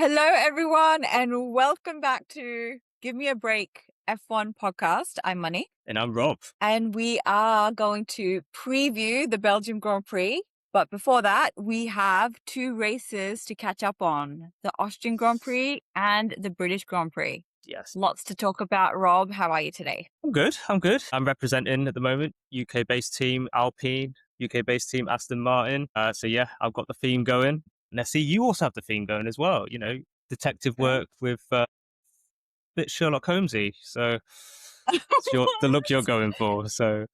Hello, everyone, and welcome back to Give Me a Break F1 podcast. I'm Munee. And I'm Rob. And we are going to preview the Belgium Grand Prix. But before that, we have two races to catch up on, the Austrian Grand Prix and the British Grand Prix. Yes. Lots to talk about. Rob, how are you today? I'm good. I'm representing at the moment UK-based team Alpine, UK-based team Aston Martin. So yeah, I've got the theme going. And I see you also have the theme going as well. You know, detective work with a bit Sherlock Holmesy. So it's the look you're going for. So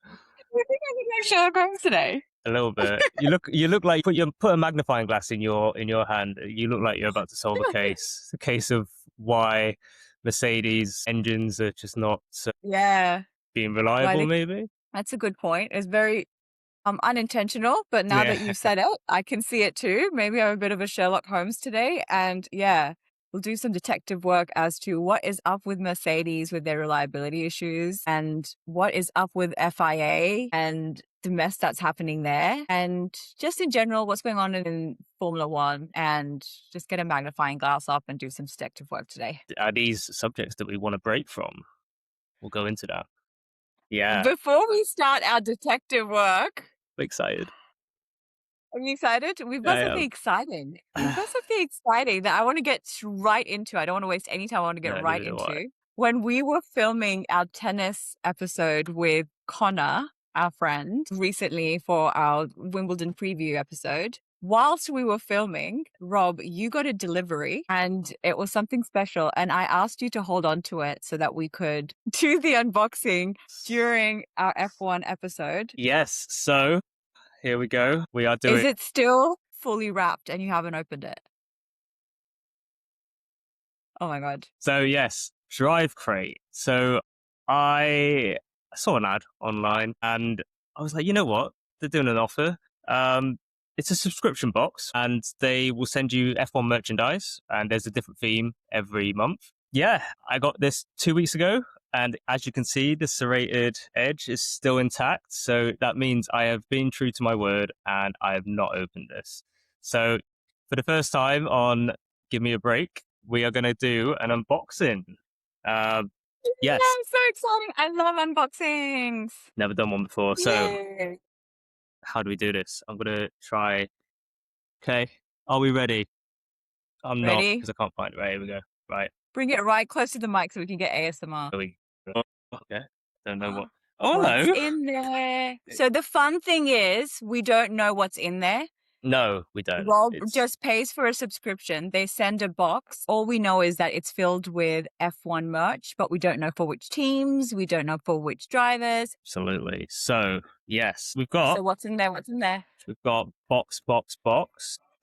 You think I can go Sherlock Holmes today? a little bit. You look like put a magnifying glass in your hand. You look like you're about to solve a case. A case of why Mercedes engines are just not being reliable. Maybe that's a good point. It's very unintentional, but now that you've said it, I can see it too. Maybe I'm a bit of a Sherlock Holmes today, and we'll do some detective work as to what is up with Mercedes with their reliability issues, and what is up with FIA and the mess that's happening there, and just in general what's going on in Formula One, and just get a magnifying glass up and do some detective work today. Are these subjects that we want to break from? We'll go into that. Yeah. Before we start our detective work, I'm excited. Are you excited? We've got something exciting. We've got something exciting that I want to get right into. I don't want to waste any time. I want to get right into. When we were filming our tennis episode with Connor, our friend, recently for our Wimbledon preview episode, whilst we were filming, Rob, you got a delivery and it was something special. And I asked you to hold on to it so that we could do the unboxing during our F1 episode. Yes. So here we go. We are doing. Is it still fully wrapped and you haven't opened it? Oh my God. So yes, Drive Crate. So I saw an ad online and I was like, you know what? They're doing an offer. It's a subscription box and they will send you F1 merchandise and there's a different theme every month. Yeah, I got this 2 weeks ago and as you can see, the serrated edge is still intact. So that means I have been true to my word and I have not opened this. So for the first time on Give Me a Break, we are going to do an unboxing. Yes. Yeah, so exciting. I love unboxings. Never done one before. So how do we do this? I'm going to try. Okay. Are we ready? I'm ready? Not because I can't find it. Right, here we go. Right. Bring it right close to the mic so we can get ASMR. Okay. Don't know what. Oh, what's in there? So the fun thing is we don't know what's in there. No, we don't. Rob just pays for a subscription. They send a box. All we know is that it's filled with F1 merch, but we don't know for which teams. We don't know for which drivers. Absolutely. So, yes, we've got... So what's in there? What's in there? We've got box.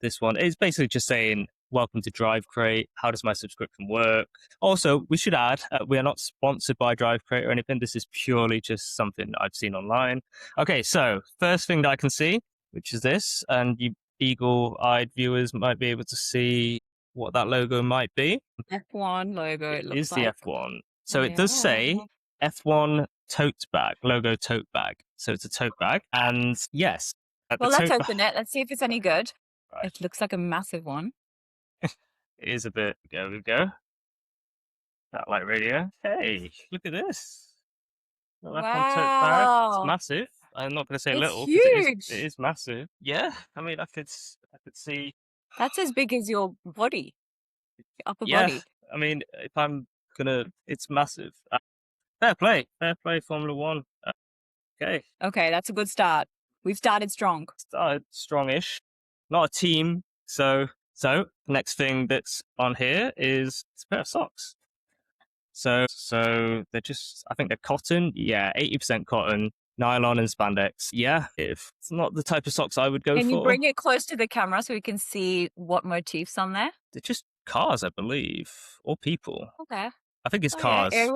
This one is basically just saying, welcome to Drive Crate. How does my subscription work? Also, we should add, we are not sponsored by Drive Crate or anything. This is purely just something I've seen online. Okay, so first thing that I can see, which is this, and you eagle-eyed viewers might be able to see what that logo might be. F1 logo, it looks is like. The F1. So it does say F1 tote bag, logo tote bag. So it's a tote bag. And yes. Well, let's open it. Let's see if it's any good. Right. It looks like a massive one. It is a bit. There we go. Satellite radio. Hey, look at this. Wow. F1 tote bag. It's massive. I'm not going to say little because it is massive. Yeah, I mean, I could see. That's as big as your body, your upper body. I mean, if I'm it's massive. Fair play, Formula One. Okay, that's a good start. We've started strong. Started strongish. Not a team. So next thing that's on here is a pair of socks. So they're just, I think they're cotton. Yeah, 80% cotton. Nylon and spandex. Yeah, if it's not the type of socks I would go for. Can you bring it close to the camera so we can see what motifs on there? They're just cars, I believe, or people. Okay. I think it's cars. Yeah.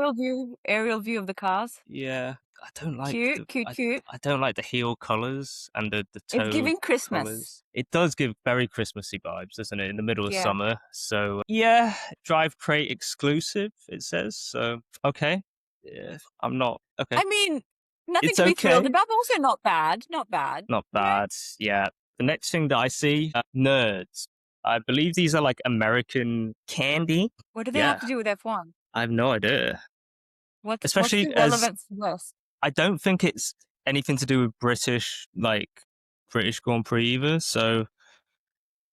Aerial view of the cars. Yeah, I don't like cute. I don't like the heel colours and the toe. It's giving Christmas. Colours. It does give very Christmassy vibes, doesn't it? In the middle of summer. So yeah, Drive Crate exclusive. It says so. Okay. Yeah, I'm not okay. I mean. Nothing to be thrilled about, but also not bad. Not bad. Yeah. The next thing that I see, nerds. I believe these are like American candy. What do they have Yeah, to do with F1? I have no idea. What's Especially the as relevance to this? I don't think it's anything to do with British Grand Prix either. So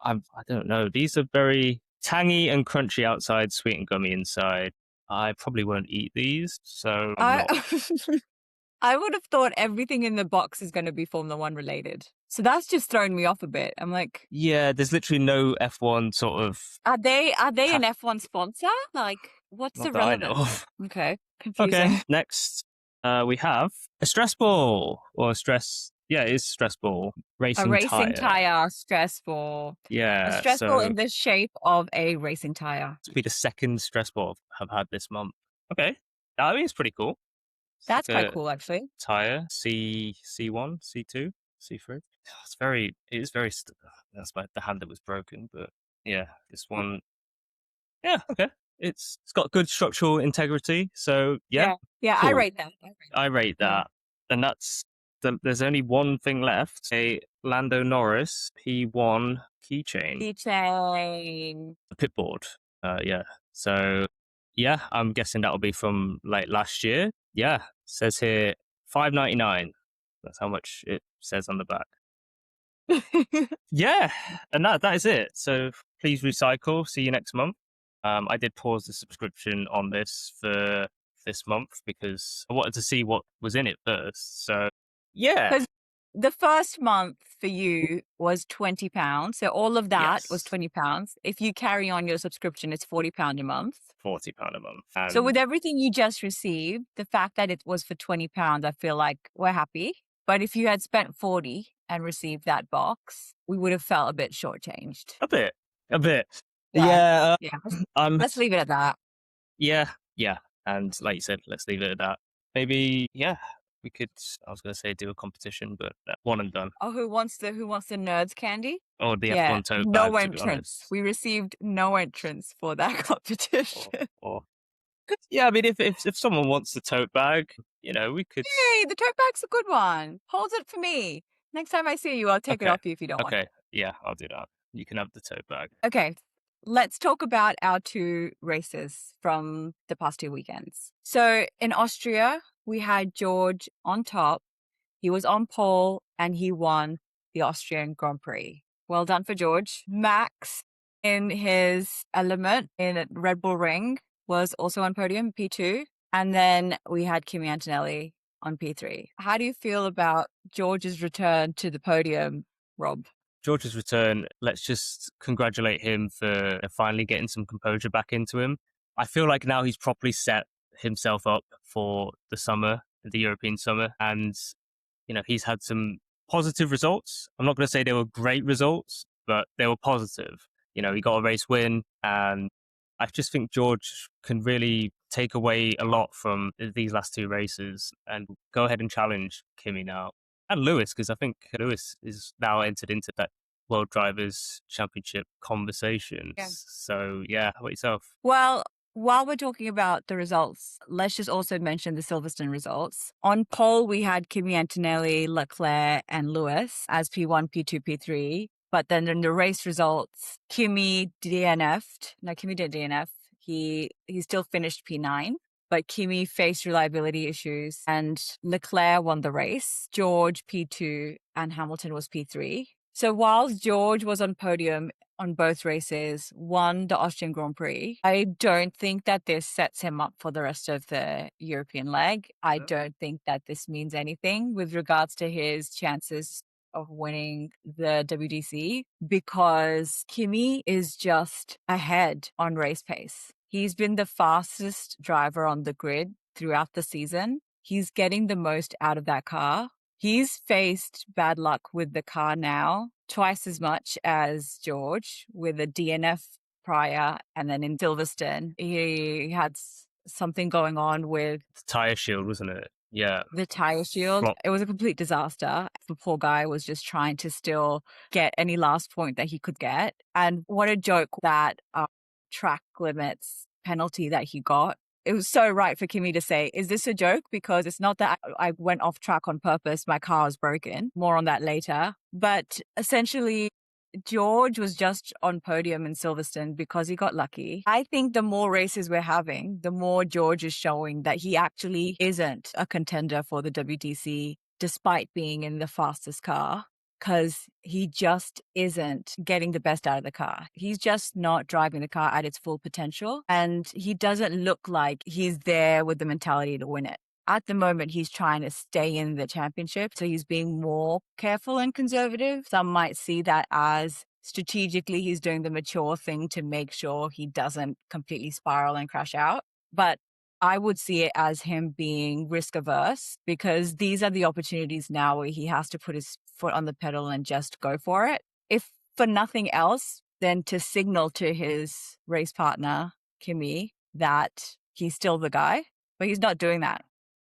I don't know. These are very tangy and crunchy outside, sweet and gummy inside. I probably won't eat these, so I'm I not. I would have thought everything in the box is going to be Formula One related. So that's just thrown me off a bit. I'm like, Yeah, there's literally no F1 sort of. are they an F1 sponsor? Like, what's Not the that I know relevance? of. Okay, Okay, confusing. next we have a stress ball or a stress. Yeah, it is stress ball A racing racing tire. tire stress ball. A Yeah, stress ball so in the shape of a racing tire. this will be the second stress ball I've had this month. Okay, I mean it's pretty cool. It's That's like quite a cool, actually. tire C1, C2, C3. It is very. That's the hand that was broken, but yeah, this one. Yeah, okay. It's got good structural integrity, so yeah, Yeah. I cool. rate that. I rate that, and there's only one thing left: a Lando Norris P1 keychain, Keychain. a pit board. Yeah. So yeah, I'm guessing that'll be from like last year. Yeah, says here $5.99. That's how much it says on the back. Yeah, and that is it. So please recycle. See you next month. I did pause the subscription on this for this month because I wanted to see what was in it first. So yeah, Because the first month for you was £20. So all of that was yes, £20. If you carry on your subscription, it's £40 a month. £40 a month. So And with everything you just received, the fact that it was for £20, I feel like we're happy. But if you had spent 40 and received that box, we would have felt a bit shortchanged. a bit. Yeah. Yeah, Yeah. um, Let's leave it at that. yeah. And like you said, let's leave it at that. Maybe, yeah, we could. I was going to say do a competition, but one and done. Oh, who wants the nerds candy? Or the Yeah, F1 tote no bag, to be entrance. honest. We received no entrance for that competition. Or yeah, I mean, if someone wants the tote bag, we could. Hey, the tote bag's a good one. Hold it for me. Next time I see you, I'll take it Okay, off you if you don't want it. okay, yeah, I'll do that. You can have the tote bag. Okay, let's talk about our two races from the past 2 weekends. So in Austria, we had George on top. He was on pole and he won the Austrian Grand Prix. Well done for George. Max, in his element in Red Bull Ring, was also on podium, P2. And then we had Kimi Antonelli on P3. How do you feel about George's return to the podium, Rob? George's return, let's just congratulate him for finally getting some composure back into him. I feel like now he's properly set himself up for the summer, the European summer, and he's had some positive results. I'm not going to say they were great results, but they were positive. He got a race win, and I just think George can really take away a lot from these last two races and go ahead and challenge Kimi now. And Lewis, because I think Lewis is now entered into that World Drivers' Championship conversations. Yeah. So, yeah, how about yourself? Well, while we're talking about the results, let's just also mention the Silverstone results. On pole, we had Kimi Antonelli, Leclerc, and Lewis as P1, P2, P3. But then in the race results, Kimi DNF'd. No, Kimi didn't DNF. He still finished P9. But Kimi faced reliability issues and Leclerc won the race. George P2 and Hamilton was P3. So whilst George was on podium on both races, won the Austrian Grand Prix, I don't think that this sets him up for the rest of the European leg. I don't think that this means anything with regards to his chances of winning the WDC because Kimi is just ahead on race pace. He's been the fastest driver on the grid throughout the season. He's getting the most out of that car. He's faced bad luck with the car now, twice as much as George, with a DNF prior. And then in Silverstone, he had something going on with the tyre shield, wasn't it? Yeah. The tyre shield. It was a complete disaster. The poor guy was just trying to still get any last point that he could get. And what a joke that track limits penalty that he got. It was so right for Kimi to say, is this a joke? Because it's not that I went off track on purpose. My car was broken. More on that later. But essentially, George was just on podium in Silverstone because he got lucky. I think the more races we're having, the more George is showing that he actually isn't a contender for the WTC, despite being in the fastest car, because he just isn't getting the best out of the car. He's just not driving the car at its full potential, and he doesn't look like he's there with the mentality to win it. At the moment, he's trying to stay in the championship, so he's being more careful and conservative. Some might see that as strategically he's doing the mature thing to make sure he doesn't completely spiral and crash out. But I would see it as him being risk averse, because these are the opportunities now where he has to put his foot on the pedal and just go for it. If for nothing else, then to signal to his race partner, Kimi, that he's still the guy, but he's not doing that.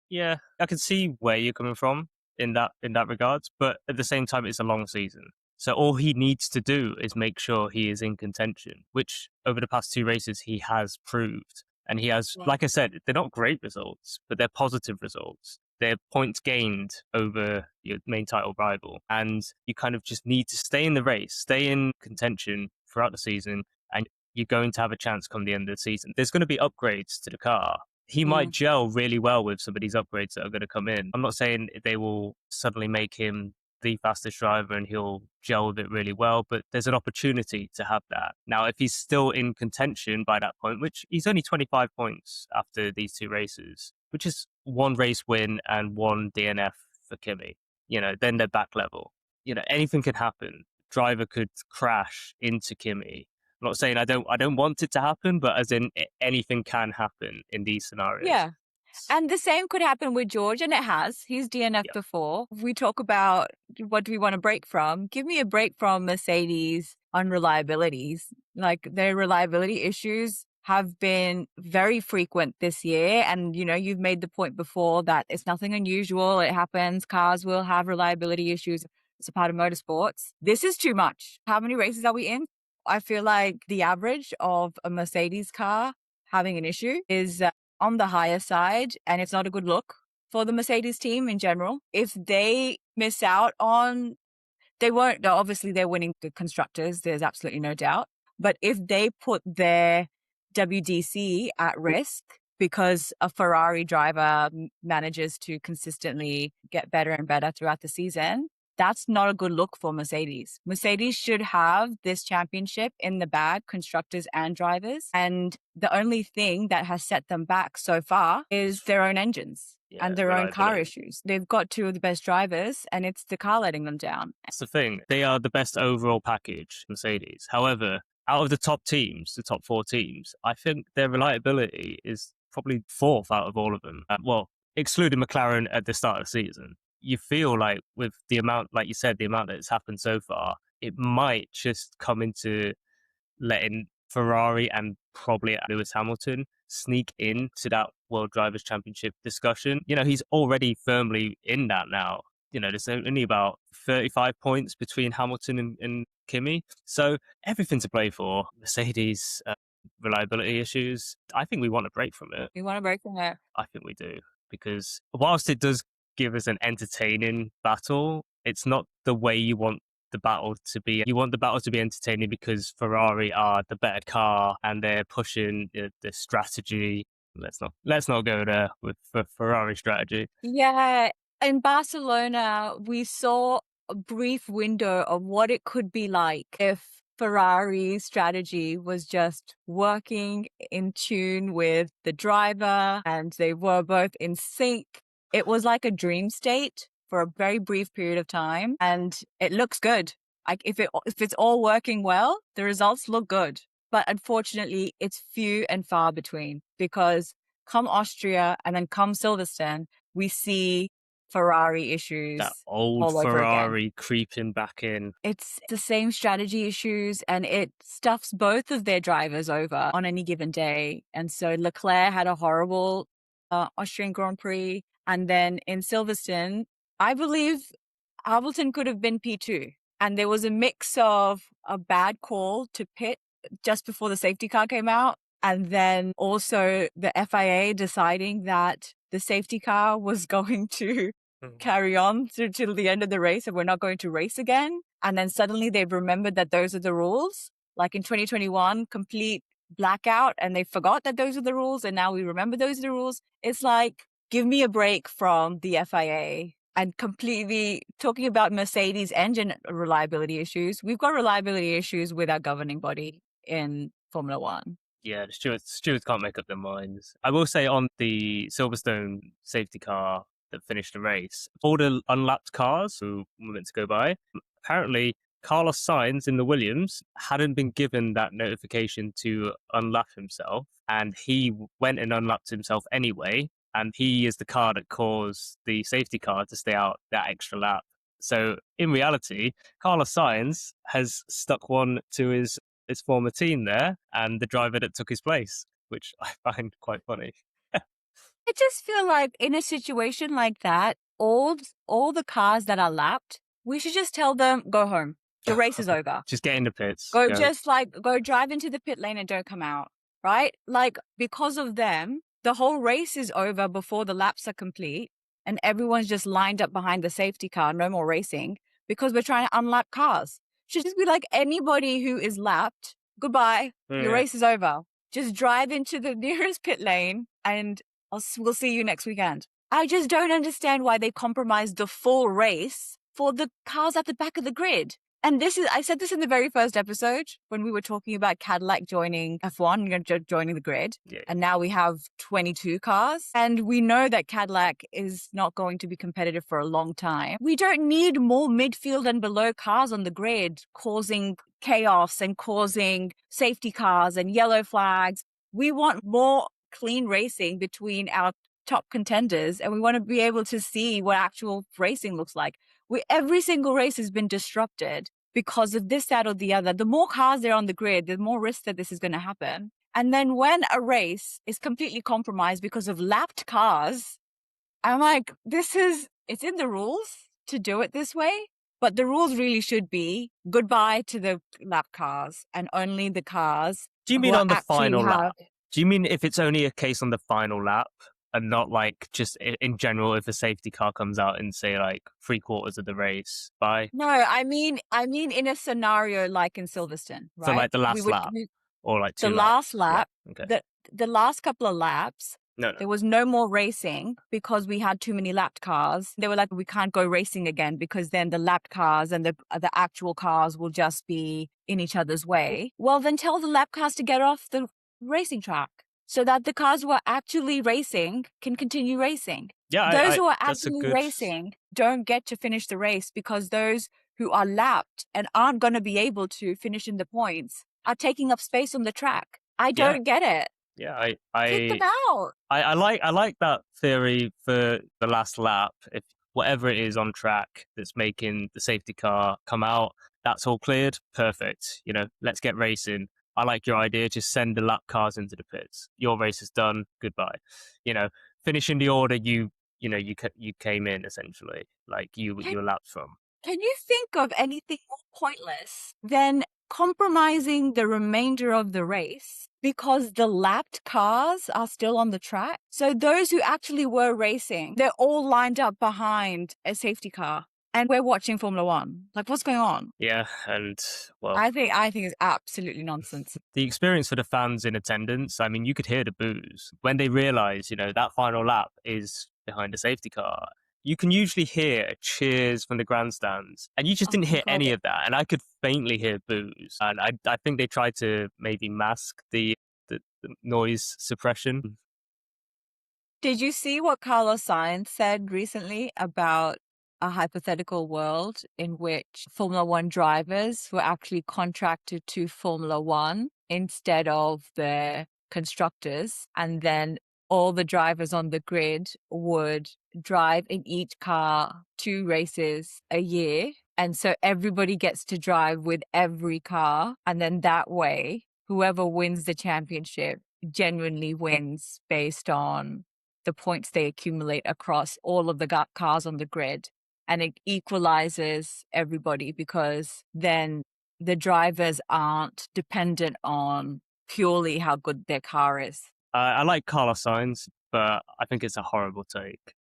Yeah, I can see where you're coming from in that regards, but at the same time, it's a long season. So all he needs to do is make sure he is in contention, which over the past 2 races he has proved. And he has, like I said, they're not great results, but they're positive results. They're points gained over your main title rival. And you kind of just need to stay in the race, stay in contention throughout the season, and you're going to have a chance come the end of the season. There's going to be upgrades to the car. He might gel really well with some of these upgrades that are going to come in. I'm not saying they will suddenly make him the fastest driver and he'll gel with it really well, but there's an opportunity to have that. Now, if he's still in contention by that point, which he's only 25 points after these 2 races, which is 1 race win and 1 DNF for Kimi, then they're back level. Anything could happen. Driver could crash into Kimi. I'm not saying I don't want it to happen, but as in anything can happen in these scenarios. Yeah. And the same could happen with George, and it has. He's DNF before. We talk about what do we want to break from. Give me a break from Mercedes' unreliabilities. Like, their reliability issues have been very frequent this year. And, you've made the point before that it's nothing unusual. It happens. Cars will have reliability issues. It's a part of motorsports. This is too much. How many races are we in? I feel like the average of a Mercedes car having an issue is on the higher side, and it's not a good look for the Mercedes team in general. If they miss out on, obviously they're winning the constructors, there's absolutely no doubt. But if they put their WDC at risk because a Ferrari driver manages to consistently get better and better throughout the season, that's not a good look for Mercedes. Mercedes should have this championship in the bag, constructors and drivers. And the only thing that has set them back so far is their own engines and their own car issues. They've got 2 of the best drivers, and it's the car letting them down. That's the thing. They are the best overall package, Mercedes. However, out of the top teams, the top 4 teams, I think their reliability is probably 4th out of all of them. Excluding McLaren at the start of the season. You feel like with the amount, like you said, the amount that's happened so far, it might just come into letting Ferrari and probably Lewis Hamilton sneak into that World Drivers' Championship discussion. He's already firmly in that now. There's only about 35 points between Hamilton and Kimi. So everything to play for. Mercedes, reliability issues. I think we want a break from it. We want a break from it. I think we do. Because whilst it does give us an entertaining battle, it's not the way you want the battle to be. You want the battle to be entertaining because Ferrari are the better car and they're pushing the strategy. Let's not go there with Ferrari strategy. Yeah, in Barcelona, we saw a brief window of what it could be like if Ferrari's strategy was just working in tune with the driver and they were both in sync. It was like a dream state for a very brief period of time, and it looks good. Like, if it's all working well, the results look good. But unfortunately, it's few and far between, because come Austria and then come Silverstone, we see Ferrari issues. That old Ferrari creeping back in. It's the same strategy issues, and it stuffs both of their drivers over on any given day. And so Leclerc had a horrible Austrian Grand Prix. And then in Silverstone, I believe Hamilton could have been P2. And there was a mix of a bad call to pit just before the safety car came out, and then also the FIA deciding that the safety car was going to carry on till the end of the race and we're not going to race again. and then suddenly they've remembered that those are the rules. Like in 2021, complete blackout, and they forgot that those are the rules, and now we remember those are the rules. It's like, give me a break from the FIA. And completely talking about Mercedes engine reliability issues, we've got reliability issues with our governing body in Formula One. Yeah, the stewards can't make up their minds. I will say on the Silverstone safety car that finished the race, all the unlapped cars who were meant to go by, apparently Carlos Sainz in the Williams hadn't been given that notification to unlap himself, and he went and unlapped himself anyway, and he is the car that caused the safety car to stay out that extra lap. So in reality, Carlos Sainz has stuck one to his former team there and the driver that took his place, which I find quite funny. I just feel like in a situation like that, all the cars that are lapped, we should just tell them, go home. The race is over. Just get in the pits. Go drive into the pit lane and don't come out, right? Like, because of them, the whole race is over before the laps are complete and everyone's just lined up behind the safety car, no more racing, because we're trying to unlap cars. Should just be like, anybody who is lapped, goodbye, your race is over. Just drive into the nearest pit lane and we'll see you next weekend. I just don't understand why they compromised the full race for the cars at the back of the grid. And I said this in the very first episode when we were talking about Cadillac joining F1, joining the grid. Yeah. And now we have 22 cars. And we know that Cadillac is not going to be competitive for a long time. We don't need more midfield and below cars on the grid causing chaos and causing safety cars and yellow flags. We want more clean racing between our top contenders, and we want to be able to see what actual racing looks like. Every single race has been disrupted because of this, that, or the other. The more cars there are on the grid, the more risk that this is going to happen. And then when a race is completely compromised because of lapped cars, I'm like, it's in the rules to do it this way, but the rules really should be goodbye to the lap cars and only the cars. Do you mean on the final lap? Do you mean if it's only a case on the final lap? And not like just in general, if a safety car comes out and say like 3/4 of the race, bye. No, I mean in a scenario like in Silverstone, right? So like the last lap, or like the last lap, the last couple of laps. No. There was no more racing because we had too many lapped cars. They were like, we can't go racing again because then the lapped cars and the actual cars will just be in each other's way. Well, then tell the lap cars to get off the racing track, so that the cars who are actually racing can continue racing. Yeah, those who are actually racing don't get to finish the race because those who are lapped and aren't going to be able to finish in the points are taking up space on the track. I don't get it. Yeah, Kick them out. I like that theory for the last lap. If whatever it is on track that's making the safety car come out, that's all cleared. Perfect. Let's get racing. I like your idea. Just send the lap cars into the pits. Your race is done. Goodbye. Finish in the order you came in, essentially, like you were lapped from. Can you think of anything more pointless than compromising the remainder of the race because the lapped cars are still on the track? So those who actually were racing, they're all lined up behind a safety car. And we're watching Formula One. Like, what's going on? Yeah, and well, I think it's absolutely nonsense. The experience for the fans in attendance, I mean, you could hear the boos when they realise, that final lap is behind a safety car. You can usually hear cheers from the grandstands, and you just didn't hear any of that. And I could faintly hear boos, and I think they tried to maybe mask the noise suppression. Did you see what Carlos Sainz said recently about a hypothetical world in which Formula One drivers were actually contracted to Formula One instead of the constructors, and then all the drivers on the grid would drive in each car 2 races a year, and so everybody gets to drive with every car, and then that way whoever wins the championship genuinely wins based on the points they accumulate across all of the cars on the grid. And it equalizes everybody because then the drivers aren't dependent on purely how good their car is. I like Carlos Sainz, but I think it's a horrible take.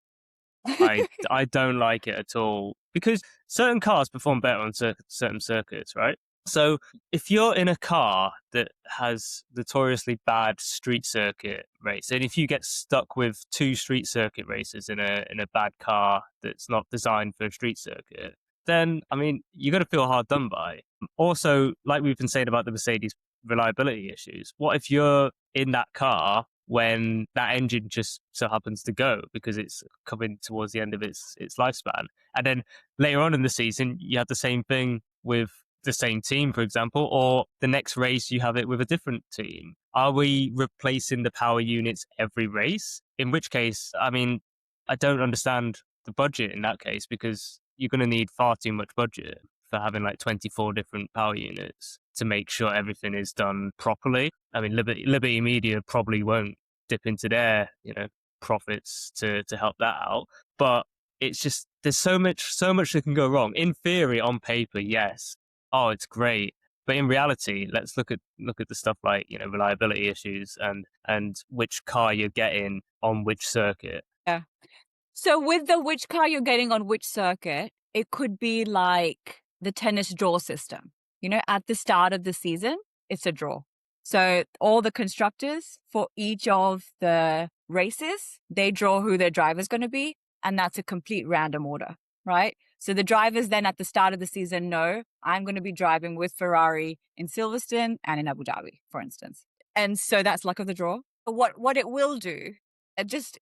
I don't like it at all, because certain cars perform better on certain circuits, right? So if you're in a car that has notoriously bad street circuit race, and if you get stuck with 2 street circuit races in a bad car that's not designed for a street circuit, then I mean you're going to feel hard done by. Also, like we've been saying about the Mercedes reliability issues, what if you're in that car when that engine just so happens to go because it's coming towards the end of its lifespan? And then later on in the season, you have the same thing with the same team, for example, or the next race you have it with a different team. Are we replacing the power units every race? In which case, I mean, I don't understand the budget in that case, because you're going to need far too much budget for having like 24 different power units to make sure everything is done properly. I mean, Liberty Media probably won't dip into their, profits to help that out. But it's just, there's so much that can go wrong. In theory, on paper, yes. Oh, it's great. But in reality, let's look at the stuff like, reliability issues and which car you're getting on which circuit. Yeah. So with the which car you're getting on which circuit, it could be like the tennis draw system. At the start of the season, it's a draw. So all the constructors for each of the races, they draw who their driver's going to be, and that's a complete random order, right? So the drivers then at the start of the season know, I'm going to be driving with Ferrari in Silverstone and in Abu Dhabi, for instance. And so that's luck of the draw. But what it will do, just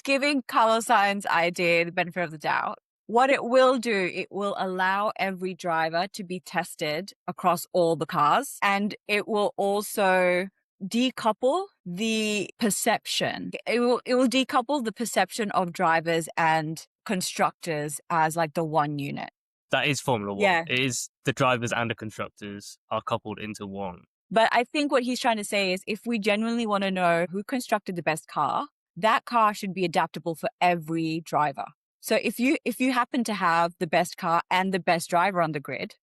giving Carlos Sainz idea the benefit of the doubt, what it will do, it will allow every driver to be tested across all the cars, and it will also decouple the perception. It will decouple the perception of drivers and constructors as like the one unit. That is Formula One. Yeah. It is the drivers and the constructors are coupled into one. But I think what he's trying to say is, if we genuinely want to know who constructed the best car, that car should be adaptable for every driver. So if you happen to have the best car and the best driver on the grid,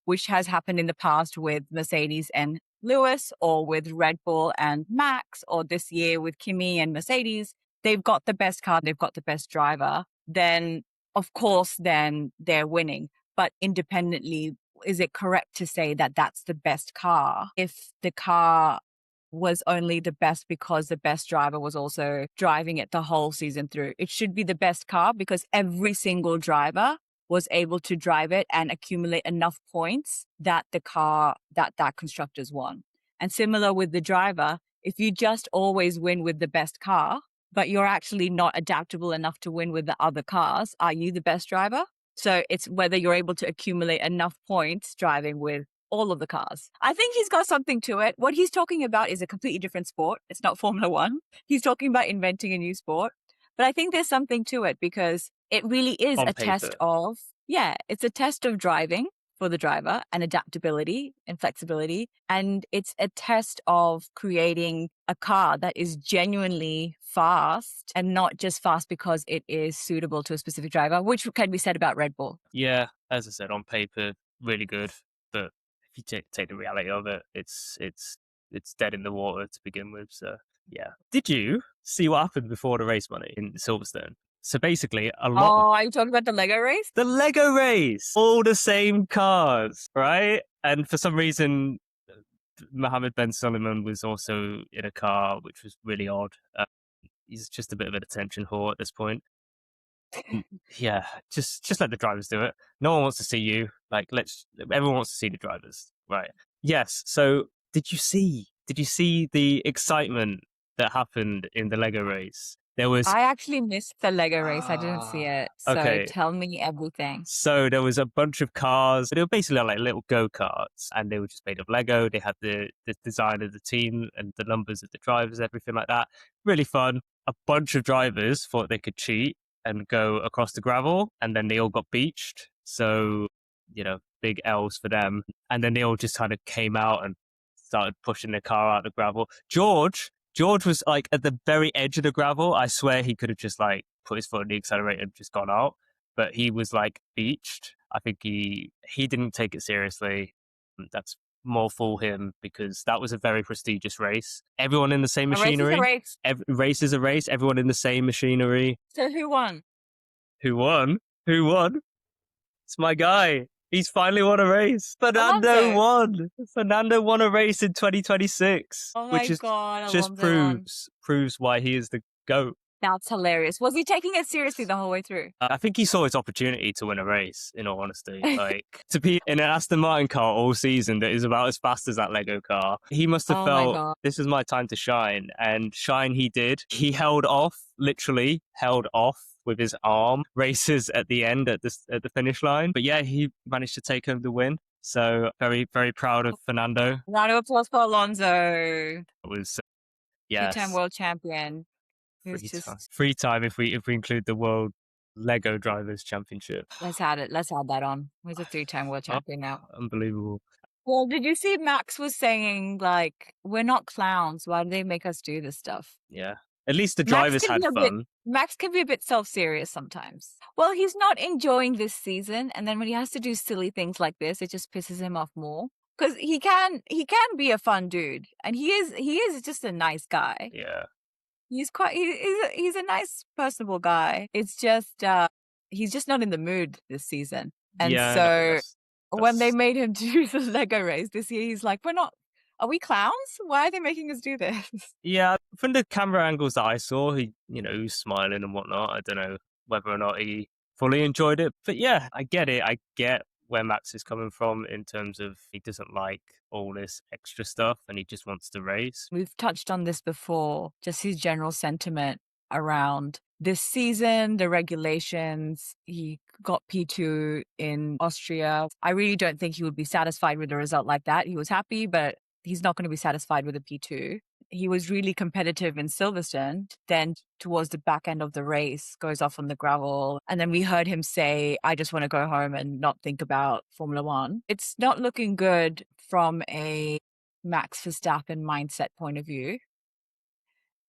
which has happened in the past with Mercedes and Lewis, or with Red Bull and Max, or this year with Kimi and Mercedes, they've got the best car, they've got the best driver, then of course, then they're winning. But independently, is it correct to say that that's the best car if the car was only the best because the best driver was also driving it the whole season through? It should be the best car because every single driver was able to drive it and accumulate enough points that the car, that constructors won. And similar with the driver, if you just always win with the best car, but you're actually not adaptable enough to win with the other cars, are you the best driver? So it's whether you're able to accumulate enough points driving with all of the cars. I think he's got something to it. What he's talking about is a completely different sport. It's not Formula One. He's talking about inventing a new sport. But I think there's something to it, because it really is a test of, it's a test of driving for the driver and adaptability and flexibility. And it's a test of creating a car that is genuinely fast and not just fast because it is suitable to a specific driver, which can be said about Red Bull. Yeah, as I said, on paper, really good. But if you take the reality of it, it's dead in the water to begin with. So yeah. Did you see what happened before the race, Money, in Silverstone? So basically, a lot. Oh, are you talking about the Lego race? The Lego race! All the same cars, right? And for some reason, Mohammed Ben Sulayem was also in a car, which was really odd. He's just a bit of an attention whore at this point. Yeah, just let the drivers do it. No one wants to see you. Like, everyone wants to see the drivers, right? Yes. So, did you see the excitement that happened in the Lego race? I actually missed the Lego race. I didn't see it. So okay. Tell me everything. So there was a bunch of cars. They were basically like little go-karts, and they were just made of Lego. They had the design of the team and the numbers of the drivers, everything like that. Really fun. A bunch of drivers thought they could cheat and go across the gravel, and then they all got beached. So, big L's for them. And then they all just kind of came out and started pushing their car out of the gravel. George was like at the very edge of the gravel. I swear he could have just like put his foot on the accelerator and just gone out, but he was like beached. I think he didn't take it seriously. That's more for him, because that was a very prestigious race. Everyone in the same machinery. A race is a race. Race is a race. Everyone in the same machinery. So who won? Who won? Who won? It's my guy. He's finally won a race. Fernando won. Fernando won a race in 2026. Oh my God, just proves why he is the GOAT. That's hilarious. Was he taking it seriously the whole way through? I think he saw his opportunity to win a race, in all honesty. Like, to be in an Aston Martin car all season that is about as fast as that Lego car, he must have felt, this is my time to shine. And shine he did. He literally held off with his arm races at the end at the finish line. But yeah, he managed to take home the win. So very, very proud of Fernando. Round of applause for Alonso. It was, yes. Two-time world champion. Free time if we include the World Lego Drivers Championship. Let's add that on. He's a 3-time world champion now. Unbelievable. Well, did you see Max was saying, like, we're not clowns. Why do they make us do this stuff? Yeah. At least the drivers had fun. Max can be a bit self-serious sometimes. Well, he's not enjoying this season, and then when he has to do silly things like this, it just pisses him off more. Because he can be a fun dude, and he is just a nice guy. Yeah. He's a nice, personable guy. It's just he's just not in the mood this season. And so when they made him do the Lego race this year, he's like, are we clowns? Why are they making us do this? Yeah, from the camera angles that I saw, he was smiling and whatnot. I don't know whether or not he fully enjoyed it. But yeah, I get it. I get where Max is coming from in terms of he doesn't like all this extra stuff and he just wants to race. We've touched on this before, just his general sentiment around this season, the regulations. He got P2 in Austria. I really don't think he would be satisfied with a result like that. He was happy, but he's not going to be satisfied with a P2. He was really competitive in Silverstone. Then towards the back end of the race, goes off on the gravel. And then we heard him say, I just want to go home and not think about Formula One. It's not looking good from a Max Verstappen mindset point of view.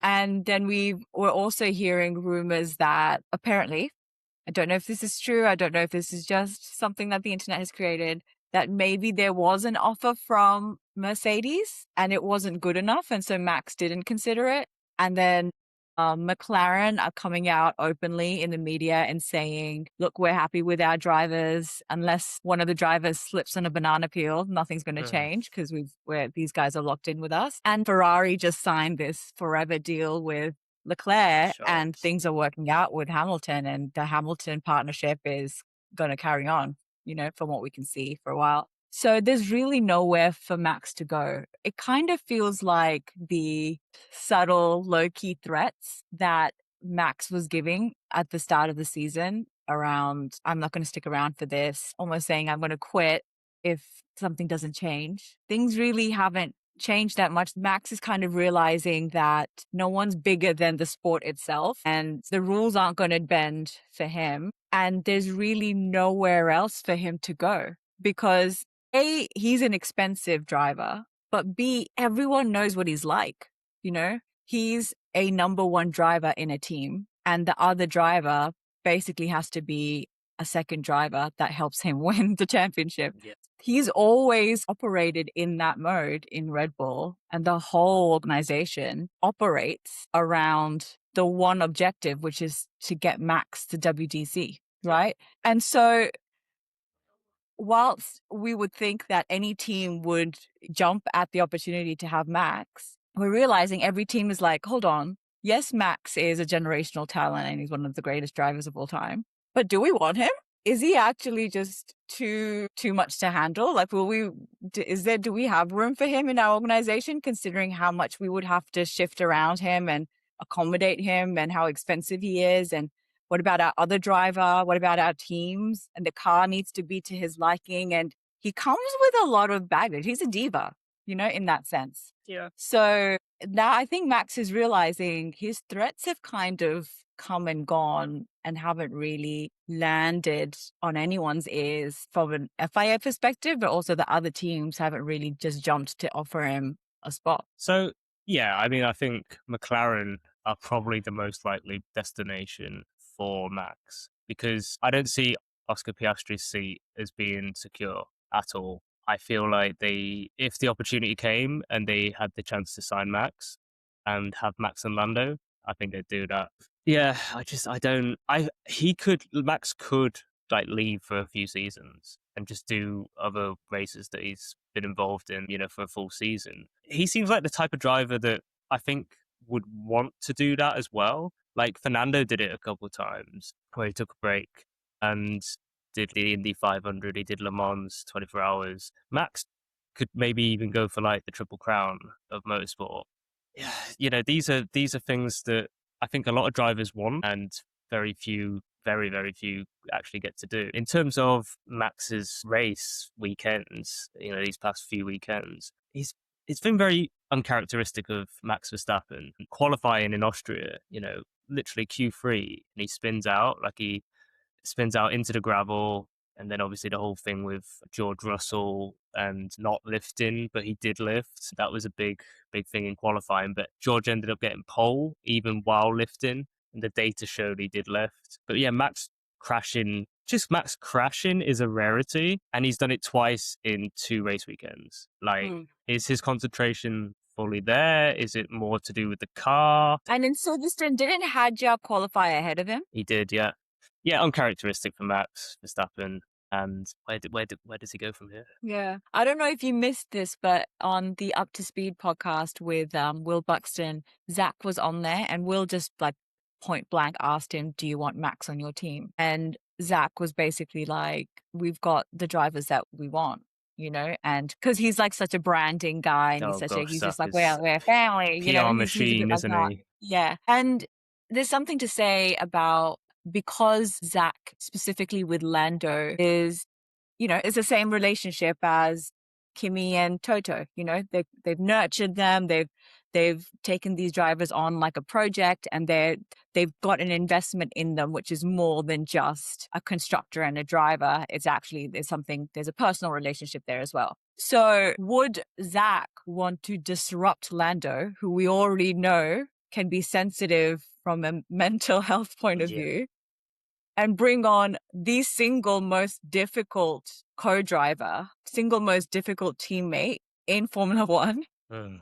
And then we were also hearing rumors that apparently, I don't know if this is true, I don't know if this is just something that the internet has created, that maybe there was an offer from Mercedes and it wasn't good enough. And so Max didn't consider it. And then McLaren are coming out openly in the media and saying, look, we're happy with our drivers. Unless one of the drivers slips on a banana peel, nothing's going to change because these guys are locked in with us. And Ferrari just signed this forever deal with Leclerc and things are working out with Hamilton, and the Hamilton partnership is going to carry on, from what we can see for a while. So there's really nowhere for Max to go. It kind of feels like the subtle, low-key threats that Max was giving at the start of the season around, I'm not going to stick around for this, almost saying I'm going to quit if something doesn't change. Things really haven't changed that much. Max is kind of realizing that no one's bigger than the sport itself and the rules aren't going to bend for him. And there's really nowhere else for him to go because A, he's an expensive driver, but B, everyone knows what he's like. He's a number one driver in a team and the other driver basically has to be a second driver that helps him win the championship. Yeah. He's always operated in that mode in Red Bull, and the whole organization operates around the one objective, which is to get Max to WTC, right? And so whilst we would think that any team would jump at the opportunity to have Max, we're realizing every team is like, hold on, yes, Max is a generational talent and he's one of the greatest drivers of all time, but do we want him? Is he actually just too much to handle? Like, do we have room for him in our organization, considering how much we would have to shift around him and accommodate him and how expensive he is? And what about our other driver? What about our teams? And the car needs to be to his liking. And he comes with a lot of baggage. He's a diva, in that sense. Yeah. So now I think Max is realizing his threats have kind of come and gone and haven't really landed on anyone's ears from an FIA perspective, but also the other teams haven't really just jumped to offer him a spot. So, yeah, I think McLaren are probably the most likely destination for Max because I don't see Oscar Piastri's seat as being secure at all. I feel like if the opportunity came and they had the chance to sign Max and have Max and Lando, I think they'd do that. Yeah, Max could like leave for a few seasons and just do other races that he's been involved in, for a full season. He seems like the type of driver that I think would want to do that as well. Like Fernando did it a couple of times where he took a break and did the Indy 500, he did Le Mans 24 hours. Max could maybe even go for like the Triple Crown of motorsport. Yeah, these are things that I think a lot of drivers want, and very few, very, very few actually get to do. In terms of Max's race weekends, these past few weekends, it's been very uncharacteristic of Max Verstappen. Qualifying in Austria, literally Q3, and he spins out into the gravel. And then obviously the whole thing with George Russell and not lifting, but he did lift. That was a big, big thing in qualifying. But George ended up getting pole even while lifting. And the data showed he did lift. But yeah, Max crashing is a rarity. And he's done it twice in 2 race weekends. Like, is his concentration fully there? Is it more to do with the car? And in Silverstone, didn't Hadjar qualify ahead of him? He did, yeah. Yeah, uncharacteristic for Max Verstappen. And where does he go from here? Yeah. I don't know if you missed this, but on the Up to Speed podcast with Will Buxton, Zach was on there, and Will just like point blank asked him, do you want Max on your team? And Zach was basically like, we've got the drivers that we want, and because he's like such a branding guy, and he's just like, well, we're family, PR machine, isn't he? Yeah. And there's something to say about, because Zach specifically with Lando is, it's the same relationship as Kimi and Toto. They've nurtured them. They've taken these drivers on like a project, and they've got an investment in them, which is more than just a constructor and a driver. It's actually, there's a personal relationship there as well. So would Zach want to disrupt Lando, who we already know can be sensitive from a mental health point of view, and bring on the single most difficult co-driver, single most difficult teammate in Formula One?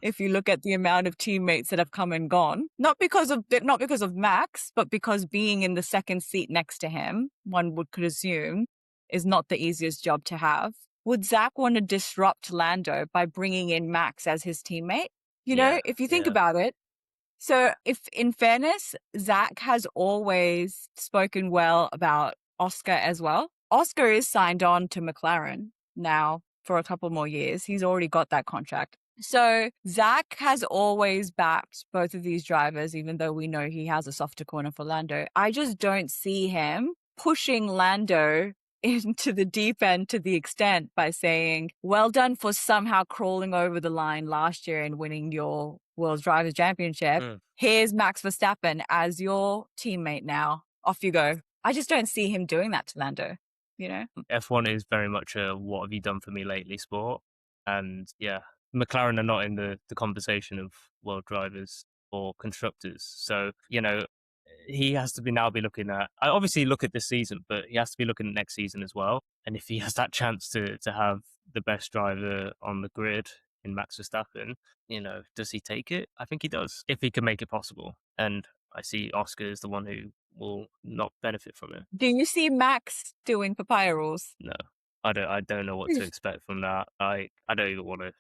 If you look at the amount of teammates that have come and gone, not because of Max, but because being in the second seat next to him, one could assume, is not the easiest job to have. Would Zach want to disrupt Lando by bringing in Max as his teammate? If you think about it. So if, in fairness, Zach has always spoken well about Oscar as well. Oscar is signed on to McLaren now for a couple more years. He's already got that contract. So Zach has always backed both of these drivers, even though we know he has a softer corner for Lando. I just don't see him pushing Lando into the deep end to the extent by saying, well done for somehow crawling over the line last year and winning your World Drivers' Championship. Here's Max Verstappen as your teammate now. Off you go. I just don't see him doing that to Lando, F1 is very much a what have you done for me lately sport. And yeah, McLaren are not in the conversation of world drivers or constructors. So, he has to now be looking at, I obviously look at this season, but he has to be looking at next season as well. And if he has that chance to have the best driver on the grid in Max Verstappen, does he take it? I think he does, if he can make it possible. And I see Oscar as the one who will not benefit from it. Do you see Max doing papaya rules? No, I don't know what to expect from that. I don't even want to.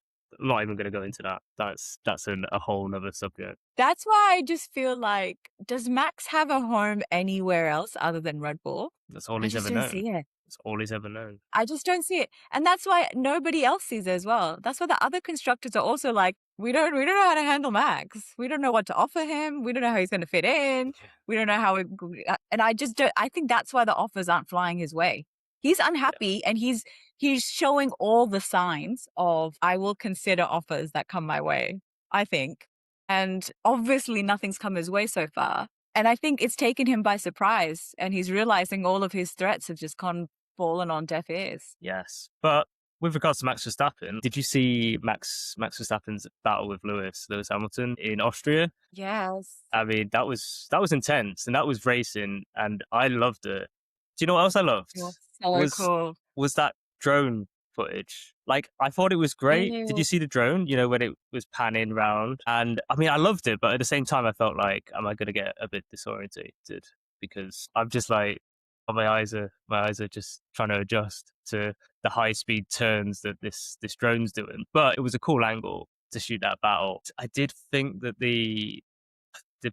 I'm not even going to go into that. That's a whole nother subject. That's why I just feel like, does Max have a home anywhere else other than Red Bull? That's all he's ever known. See it. That's all he's ever known. I just don't see it. And that's why nobody else sees it as well. That's why the other constructors are also like, we don't know how to handle Max. We don't know what to offer him. We don't know how he's going to fit in. We don't know how and I think that's why the offers aren't flying his way. He's unhappy, and he's showing all the signs of, I will consider offers that come my way, I think. And obviously nothing's come his way so far. And I think it's taken him by surprise, and he's realizing all of his threats have just fallen on deaf ears. Yes. But with regards to Max Verstappen, did you see Max Verstappen's battle with Lewis Hamilton in Austria? Yes. I mean, that was intense, and that was racing, and I loved it. Do you know what else I loved? So cool. Was that drone footage. Like, I thought it was great. Did you see the drone, when it was panning round? And I mean, I loved it, but at the same time, I felt like, am I going to get a bit disorientated? Because I'm just like, my eyes are just trying to adjust to the high speed turns that this drone's doing. But it was a cool angle to shoot that battle. I did think that the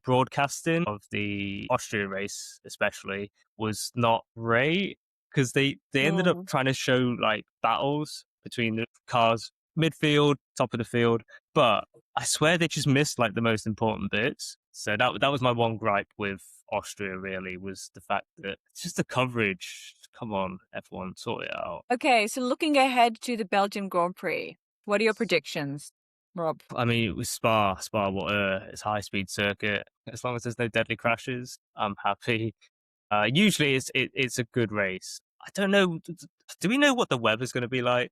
broadcasting of the Austria race especially was not great, because they ended up trying to show like battles between the cars midfield, top of the field, but I swear they just missed like the most important bits. So that was my one gripe with Austria, really, was the fact that it's just the coverage. Come on, F1, sort it out. Okay, so looking ahead to the Belgian Grand Prix, what are your predictions, Rob? I mean, it was Spa, it's a high-speed circuit. As long as there's no deadly crashes, I'm happy. Usually, it's a good race. I don't know. Do we know what the weather's going to be like?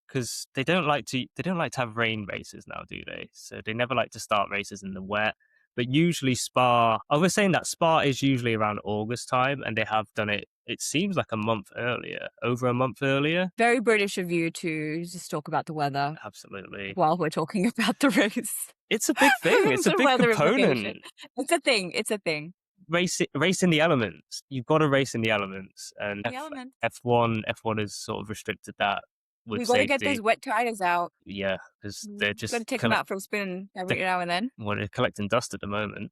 Because they don't like to have rain races now, do they? So they never like to start races in the wet. But usually Spa, I was saying that Spa is usually around August time, and they have done it, it seems like over a month earlier. Very British of you to just talk about the weather. Absolutely. While we're talking about the race. It's a big thing. It's a big component. It's a thing. It's a thing. Race in the elements. You've got to race in the elements. And F1 has sort of restricted that. We've got to get those wet tires out. Yeah, because they're just got to take them out for a spin every now and then. Well, they're collecting dust at the moment.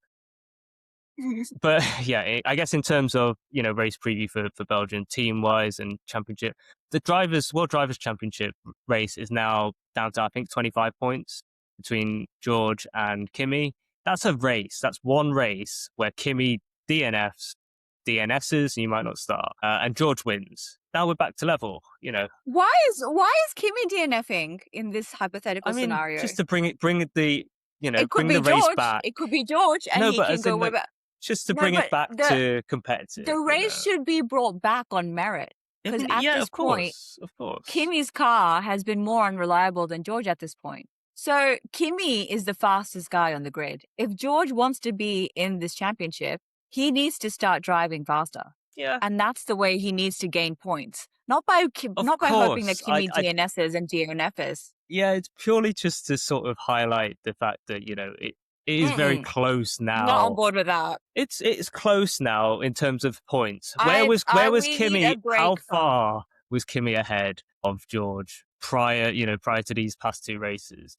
But yeah, I guess in terms of race preview for Belgium team wise and championship, the World Drivers' Championship race is now down to, I think, 25 points between George and Kimi. That's a race. That's one race where Kimi DNSs, and you might not start, and George wins. Now we're back to level. Why is Kimi DNFing in this hypothetical scenario? Just to bring the race back. It could be George, and he can go way back. Just to bring it back to competitive. The race should be brought back on merit. Because at this point, of course, Kimi's car has been more unreliable than George at this point. So Kimi is the fastest guy on the grid. If George wants to be in this championship, he needs to start driving faster. Yeah. And that's the way he needs to gain points. Not by hoping that Kimi DNSs and DNFs. Yeah, it's purely just to sort of highlight the fact that, it is very close now. Not on board with that. It's close now in terms of points. Where was Kimi? How far was Kimi ahead of George prior to these past two races?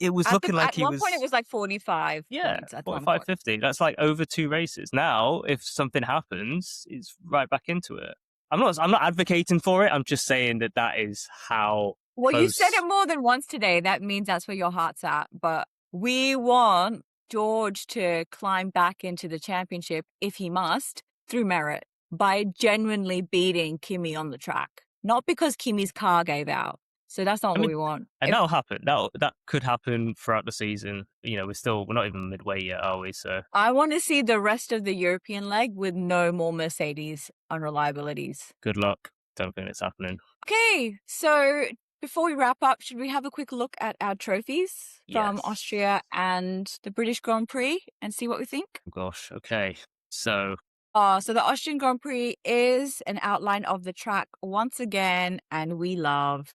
It was looking like he was. At one point, it was like 45. Yeah, 45, 50. That's like over two races. Now, if something happens, it's right back into it. I'm not advocating for it. I'm just saying that is how. Well, you said it more than once today. That means that's where your heart's at. But we want George to climb back into the championship, if he must, through merit, by genuinely beating Kimi on the track. Not because Kimi's car gave out. So that's not what we want. And that'll happen. That could happen throughout the season. We're not even midway yet, are we? So I want to see the rest of the European leg with no more Mercedes unreliabilities. Good luck. Don't think it's happening. Okay, so before we wrap up, should we have a quick look at our trophies from Austria and the British Grand Prix and see what we think? Oh gosh, okay. So the Austrian Grand Prix is an outline of the track once again, and we love.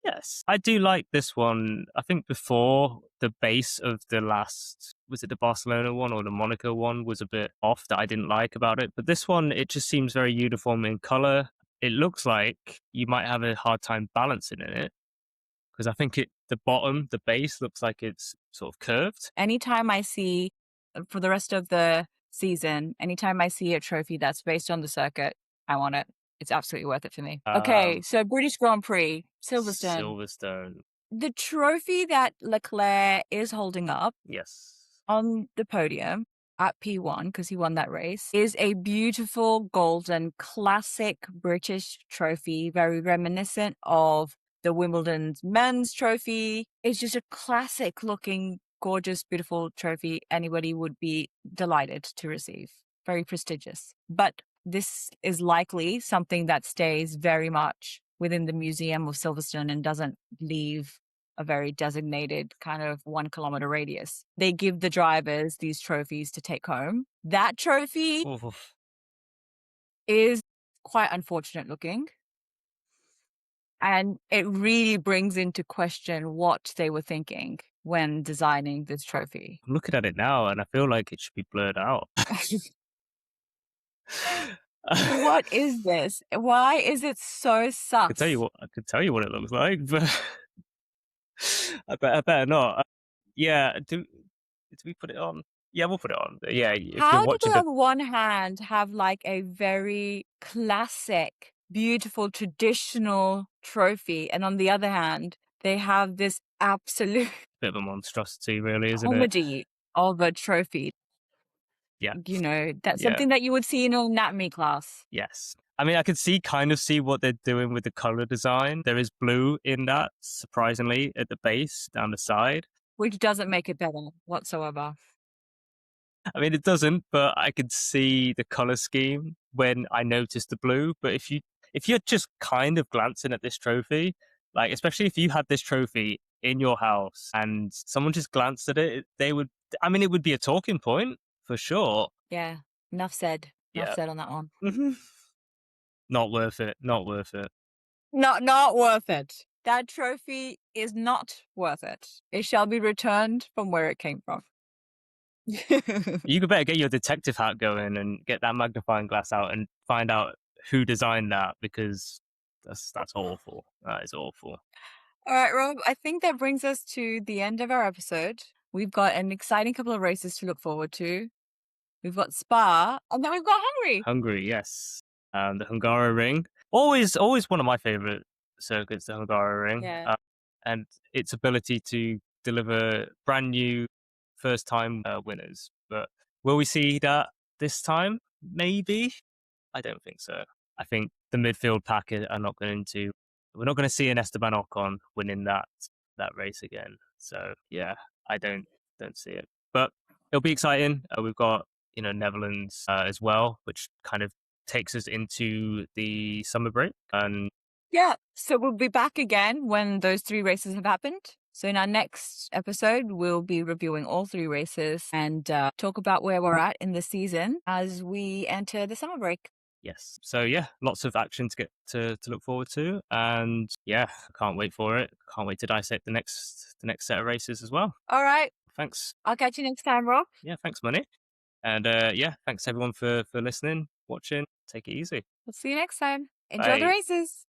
Yes, I do like this one. I think before, the base of the last, was it the Barcelona one or the Monaco one, was a bit off that I didn't like about it. But this one, it just seems very uniform in colour. It looks like you might have a hard time balancing in it, because I think the base looks like it's sort of curved. Anytime I see, for the rest of the season, anytime I see a trophy that's based on the circuit, I want it. It's absolutely worth it for me. Okay, so British Grand Prix, Silverstone. The trophy that Leclerc is holding up on the podium at P1, because he won that race, is a beautiful golden classic British trophy, very reminiscent of the Wimbledon's men's trophy. It's just a classic looking, gorgeous, beautiful trophy anybody would be delighted to receive. Very prestigious. But this is likely something that stays very much within the Museum of Silverstone and doesn't leave a very designated kind of 1 kilometer radius. They give the drivers these trophies to take home. That trophy is quite unfortunate looking. And it really brings into question what they were thinking when designing this trophy. I'm looking at it now and I feel like it should be blurred out. What is this? Why is it so sus? I could tell you what it looks like, but I better not. Yeah, do we put it on? Yeah, we'll put it on. Yeah, if How you're do watching they on one hand have like a very classic, beautiful, traditional trophy, and on the other hand, they have this absolute bit of a monstrosity, really, isn't it? comedy of a trophy. Yeah. You know, that's something that you would see in an anatomy class. Yes. I mean, I could kind of see what they're doing with the color design. There is blue in that, surprisingly, at the base, down the side. Which doesn't make it better whatsoever. I mean, it doesn't, but I could see the color scheme when I noticed the blue. But if you're just kind of glancing at this trophy, like especially if you had this trophy in your house and someone just glanced at it, it would be a talking point for sure. Yeah. Enough said. Enough said on that one. Not worth it. Not worth it. Not worth it. That trophy is not worth it. It shall be returned from where it came from. You could better get your detective hat going and get that magnifying glass out and find out who designed that, because that's awful. That is awful. All right, Rob, I think that brings us to the end of our episode. We've got an exciting couple of races to look forward to. We've got Spa, and then we've got Hungary. Hungary, yes. The Hungaroring. Always one of my favourite circuits, the Hungaroring. Yeah. And its ability to deliver brand new first-time winners. But will we see that this time? Maybe. I don't think so. I think the midfield pack are not going to. We're not going to see an Esteban Ocon winning that race again. So yeah, I don't see it. But it'll be exciting. We've got Netherlands as well, which kind of takes us into the summer break. And yeah, so we'll be back again when those 3 races have happened. So in our next episode, we'll be reviewing all 3 races and talk about where we're at in the season as we enter the summer break. Yes. So yeah, lots of action to get to look forward to, and yeah, I can't wait for it. Can't wait to dissect the next set of races as well. All right. Thanks. I'll catch you next time, Rob. Yeah, thanks, Munee. And yeah, thanks everyone for listening, watching. Take it easy. We'll see you next time. Enjoy the races.